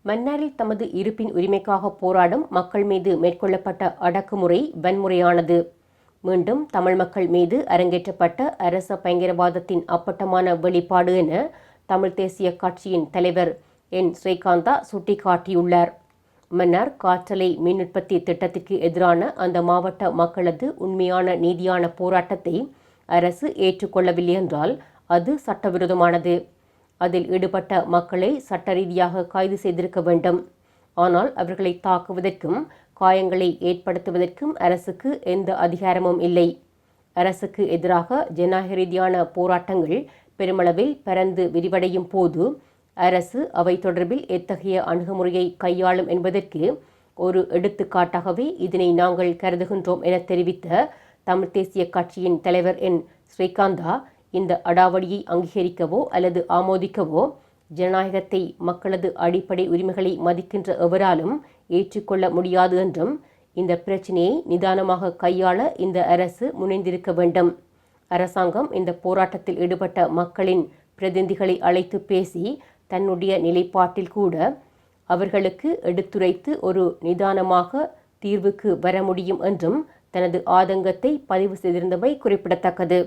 மன்னாரில் தமது இருப்பின் உரிமைக்காக போராடும் மக்கள் மீது மேற்கொள்ளப்பட்ட அடக்குமுறை வன்முறையானது. மீண்டும் தமிழ் மக்கள் மீது அரங்கேற்றப்பட்ட அரச பயங்கரவாதத்தின் அப்பட்டமான வெளிப்பாடு என தமிழ் தேசிய கட்சியின் தலைவர் என். ஸ்ரீகாந்தா சுட்டிக்காட்டியுள்ளார். மன்னார் காற்றலை மின் உற்பத்தி திட்டத்திற்கு எதிரான அந்த மாவட்ட மக்களது உண்மையான நீதியான போராட்டத்தை அரசு ஏற்றுக்கொள்ளவில்லை என்றால் அது சட்டவிரோதமானது. அதில் ஈடுபட்ட மக்களை சட்ட ரீதியாக கைது செய்திருக்க வேண்டும். ஆனால் அவர்களை தாக்குவதற்கும் காயங்களை ஏற்படுத்துவதற்கும் அரசுக்கு எந்த அதிகாரமும் இல்லை. அரசுக்கு எதிராக ஜனநாயக ரீதியான போராட்டங்கள் பெருமளவில் பரந்து விரிவடையும் போது அரசு அவை தொடர்பில் எத்தகைய அணுகுமுறையை கையாளும் என்பதற்கு ஒரு எடுத்துக்காட்டாகவே இதனை நாங்கள் கருதுகின்றோம் என தெரிவித்த தமிழ் தேசிய கட்சியின் தலைவர் என். ஸ்ரீகாந்தா, இந்த அடாவடியை அங்கீகரிக்கவோ அல்லது ஆமோதிக்கவோ ஜனநாயகத்தை, மக்களது அடிப்படை உரிமைகளை மதிக்கின்ற எவராலும் ஏற்றுக்கொள்ள முடியாது என்றும், இந்த பிரச்சினையை நிதானமாக கையாள இந்த அரசு முனைந்திருக்க வேண்டும். அரசாங்கம் இந்த போராட்டத்தில் ஈடுபட்ட மக்களின் பிரதிநிதிகளை அழைத்து பேசி தன்னுடைய நிலைப்பாட்டில் கூட அவர்களுக்கு எடுத்துரைத்து ஒரு நிதானமாக தீர்வுக்கு வர முடியும் என்றும் தனது ஆதங்கத்தை பதிவு செய்திருந்தமை குறிப்பிடத்தக்கது.